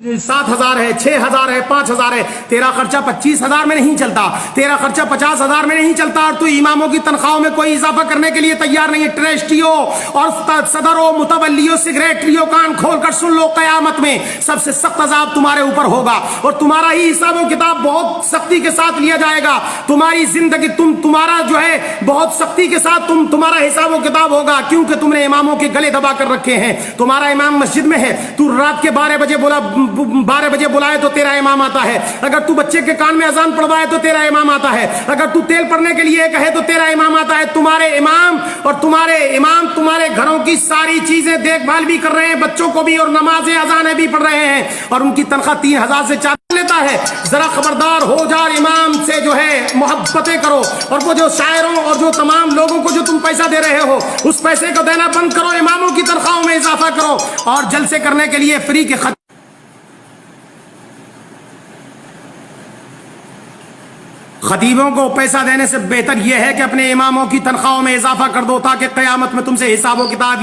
7,000 ہے, 6,000 ہے, 5,000 ہے, تیرا خرچہ 25,000 میں نہیں چلتا, تیرا خرچہ 50,000 میں نہیں چلتا, اور تو اماموں کی تنخواہوں میں کوئی اضافہ کرنے کے لیے تیار نہیں ہے. ٹرسٹیوں اور صدروں, متولیوں, سیکریٹریوں, کان کھول کر سن لو, قیامت میں سب سے سخت عذاب تمہارے اوپر ہوگا, اور تمہارا ہی حساب و کتاب بہت سختی کے ساتھ لیا جائے گا. تمہاری زندگی تمہارا جو ہے بہت سختی کے ساتھ تمہارا حساب و کتاب ہوگا, کیونکہ تم نے اماموں کے گلے دبا کر رکھے ہیں. تمہارا امام مسجد میں ہے, تو رات کے 12 بجے بلائے تو تیرا امام آتا ہے. اگر تو بچے کے کان میں اذان پڑھوائے تو تیرا امام آتا ہے. اگر تو تیل پڑنے کے لیے کہے تو تیرا امام آتا ہے. تمہارے امام تمہارے گھروں کی ساری چیزیں دیکھ بھال بھی کر رہے ہیں, بچوں کو بھی, اور نمازیں اذانیں بھی پڑھ رہے ہیں, اور ان کی تنخواہ 3,000 سے 4,000 لیتا ہے. ذرا خبردار ہو جا, امام سے جو ہے محبتیں کرو, اور وہ جو شاعروں اور جو تمام لوگوں کو جو تم پیسہ دے رہے ہو اس پیسے کو دینا بند کرو, اماموں کی تنخواہوں میں اضافہ کرو, اور جلسے کرنے کے لیے فری کے خطیبوں کو پیسہ دینے سے بہتر یہ ہے کہ اپنے اماموں کی تنخواہوں میں اضافہ کر دو, تاکہ قیامت میں تم سے حساب و کتاب.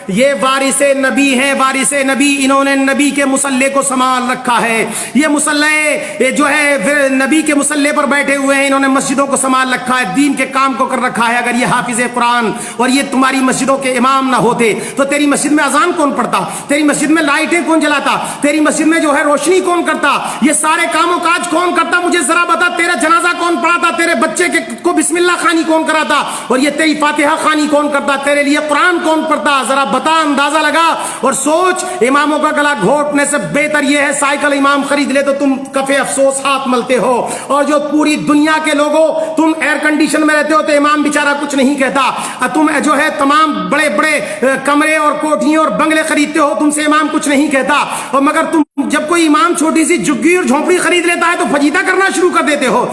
یہ وارث نبی ہیں, وارث نبی, انہوں نے نبی کے مصلے کو سنبھال رکھا ہے. یہ مصلے جو ہے نبی کے مصلے پر بیٹھے ہوئے ہیں, انہوں نے مسجدوں کو سنبھال رکھا ہے, دین کے کام کو کر رکھا ہے. اگر یہ حافظ قرآن اور یہ تمہاری مسجدوں کے امام نہ ہوتے تو تیری مسجد میں اذان کون پڑھتا, تیری مسجد میں لائٹیں کون جلاتا, تیری مسجد میں جو ہے روشنی کون کرتا, یہ سارے کام و کاج کون کرتا؟ مجھے ذرا بتا, تیرا جنازہ کون پڑھاتا, تیرے بچے کو بسم اللہ خانی کون کراتا, اور یہ تیری فاتحہ خانی کون کرتا, تیرے لیے قرآن کون پڑھتا؟ ذرا بتا, اندازہ لگا اور سوچ. اماموں کا گلا گھونٹنے سے بہتر یہ ہے سائیکل امام خرید لے تو تم کفے افسوس ہاتھ ملتے ہو, اور جو پوری دنیا کے لوگوں تم ایئر کنڈیشن میں رہتے ہو تو امام بیچارہ کچھ نہیں کہتا. تم جو ہے تمام بڑے بڑے کمرے اور کوٹھیاں اور بنگلے خریدتے ہو, تم سے امام کچھ نہیں کہتا, اور مگر تم جب کوئی امام چھوٹی سی جھگی اور جھونپڑی خرید لیتا ہے تو فجیدہ کرنا شروع کر دیتے ہو.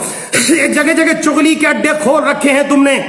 جگہ جگہ چغلی کے اڈے کھول رکھے ہیں تم نے,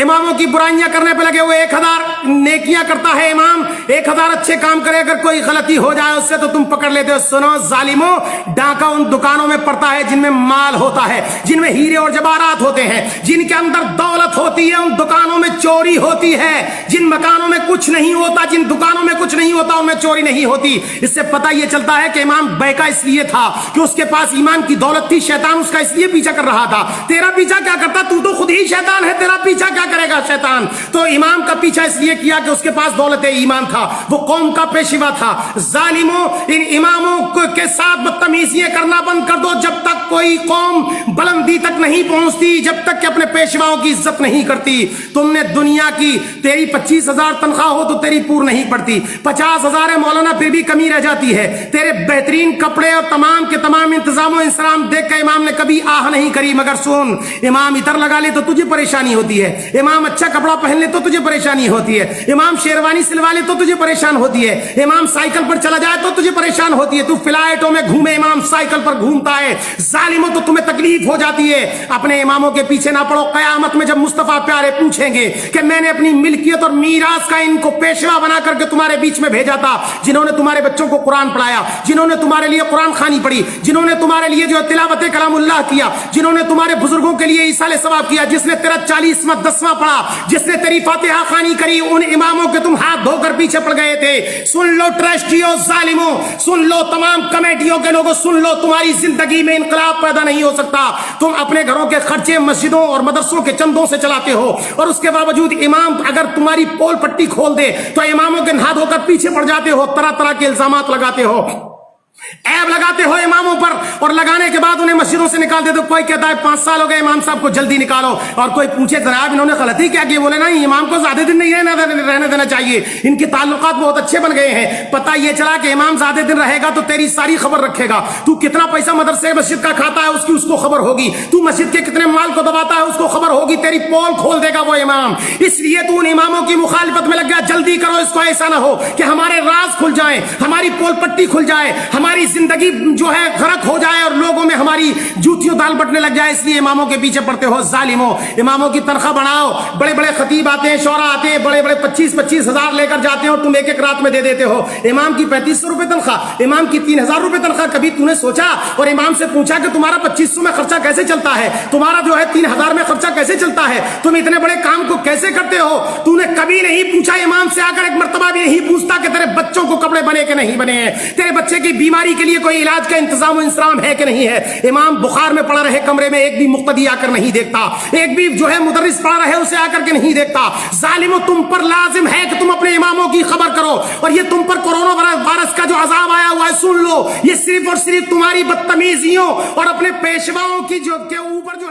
اماموں کی برائیاں کرنے پہ لگے ہوئے. 1,000 نیکیاں کرتا ہے امام, 1,000 اچھے کام کرے, اگر کوئی غلطی ہو جائے اس سے تو تم پکڑ لیتے ہو. سنو ظالموں, ڈاکہ ان دکانوں میں پڑتا ہے جن میں مال ہوتا ہے, جن میں ہیرے اور جواہرات ہوتے ہیں, جن کے اندر دولت ہوتی ہے, ان دکانوں میں چوری ہوتی ہے. جن مکانوں میں کچھ نہیں ہوتا, جن دکانوں میں کچھ نہیں ہوتا, ان میں چوری نہیں ہوتی. اس سے پتہ یہ چلتا ہے کہ امام بہکا اس لیے تھا کہ اس کے پاس ایمان کی دولت تھی, شیطان اس کا اس لیے پیچھا کر رہا تھا. تیرا پیچھا کیا کرتا؟ تو خود ہی شیطان ہے, تیرا پیچھا کیا کرے گا شیطان؟ تو امام کا پیچھا اس لیے کیا کہ اس کے پاس دولت ایمان تھا, وہ قوم کا پیشوا تھا. ظالموں, ان اماموں کے ساتھ بدتمیزیاں کرنا بند کر دو. جب تک کوئی قوم بلندی تک نہیں پہنچتی, جب تک کہ اپنے پیشواؤں کی عزت نہیں کرتی. تم نے دنیا کی, تیری 25,000 تنخواہ ہو تو تیری پور نہیں پڑتی, 50,000 ہے مولانا پھر بھی کمی رہ جاتی ہے. تیرے بہترین کپڑے اور تمام کے تمام انتظام و انسرام دیکھ کے امام نے کبھی آہ نہیں کری. مگر سن, امام عطر لگا لے تو تجھے پریشانی ہوتی ہے, امام اچھا کپڑا پہن لے تو تجھے پریشانی ہوتی ہے, امام شیروانی سلوا لے تو تجھے پریشان ہوتی ہے, امام سائیکل پر چلا جائے تو تجھے پریشان ہوتی ہے. تو فلائٹوں میں گھومے, امام سائیکل پر گھومتا ہے. ظالموں, تو تمہیں تکلیف ہو جاتی ہے. اپنے اماموں کے پیچھے نہ پڑو. قیامت میں جب مصطفیٰ پیارے پوچھیں گے کہ میں نے اپنی ملکیت اور میراث کا ان کو پیشوا بنا کر کے تمہارے بیچ میں بھیجا تھا, جنہوں نے تمہارے بچوں کو قرآن پڑھایا, جنہوں نے تمہارے لیے قرآن خوانی پڑھی, جنہوں نے تمہارے لیے جو تلاوت کلام اللہ کیا, جنہوں نے تمہارے بزرگوں کے لیے ایصال ثواب کیا, جس نے تیرا 40واں 10واں پڑھا, جس نے تیری فاتحہ خوانی کری, ان اماموں کے تم ہاتھ دھو کر پیچھے پڑ گئے تھے. سن لو ٹرسٹیوں, ظالموں, سن لو تمام کمیٹیوں کے لوگوں, سن لو, تمہاری زندگی میں انقلاب پیدا نہیں ہو سکتا. تم اپنے گھروں کے خرچے مسجدوں اور مدرسوں کے چندوں سے چلاتے ہو, اور اس کے باوجود امام اگر تمہاری پول پٹی کھول دے تو اماموں کے ہاتھ دھو کر پیچھے پڑ جاتے ہو, طرح طرح کے الزامات لگاتے ہو, عیب لگاتے ہو اماموں پر, اور لگانے کے بعد انہیں مسجدوں سے نکال دیتے. کوئی کہتا ہے 5 سال ہو گئے امام صاحب کو, جلدی نکالو. اور کوئی پوچھے جناب انہوں نے غلطی کیا کی, بولے نہیں, امام کو زیادہ دن نہیں رہنے دینا چاہیے, ان کے تعلقات بہت اچھے بن گئے ہیں. پتہ یہ چلا کہ امام زیادہ دن رہے گا تو تیری ساری خبر رکھے گا. تو کتنا پیسہ مدرسے مسجد کا کھاتا ہے اس کو خبر ہوگی, تو مسجد کے کتنے مال کو دباتا ہے اس کو خبر ہوگی. تیری پول کھول دے گا وہ امام. اس لیے تو ان اماموں کی مخالفت میں لگ گیا. جلدی کرو, اس کو ایسا نہ ہو کہ ہمارے راز کھل جائیں, ہماری پول پٹی کھل جائے, ہماری زندگی جو ہے غرق ہو جائے اور لوگوں میں ہماری جوتیوں دال بٹنے لگ جائے. اس لیے اماموں کے پیچھے پڑتے ہو. ظالموں, اماموں کی تنخواہ بڑھاؤ. بڑے بڑے خطیب آتے ہیں, شعرا آتے ہیں, بڑے بڑے 25,000 لے کر جاتے ہیں, اور تم ایک ایک رات میں دے دیتے ہو. امام کی 3,500 روپے تنخواہ, امام کی 3,000 روپے تنخواہ. کبھی تم نے سوچا اور امام سے پوچھا کہ تمہارا 2,500 میں خرچہ کیسے چلتا ہے, تمہارا جو ہے 3,000 میں خرچہ کیسے چلتا ہے, تم اتنے بڑے کام کو کیسے کرتے ہو؟ تو نے کبھی بھی نہیں پوچھا امام سے آ کر ایک مرتبہ بھی نہیں پوچھتا کہ تیرے بچوں کو کپڑے بنے کہ نہیں بنے ہیں, تیرے بچے کی بیماری کے لیے کوئی علاج کا انتظام و انسرام ہے کہ نہیں ہے. امام بخار میں پڑا رہے کمرے میں, ایک بھی مقتدی آ کر نہیں دیکھتا, ایک بھی جو ہے مدرس پڑا رہے اسے آ کر کے نہیں دیکھتا. ظالمو, تم پر لازم ہے کہ تم اپنے اماموں کی خبر کرو, اور یہ تم پر کورونا وائرس کا جو عذاب آیا ہوا ہے سن لو, یہ صرف اور صرف تمہاری بدتمیزیوں اور اپنے پیشواؤں کی جو کے اوپر جو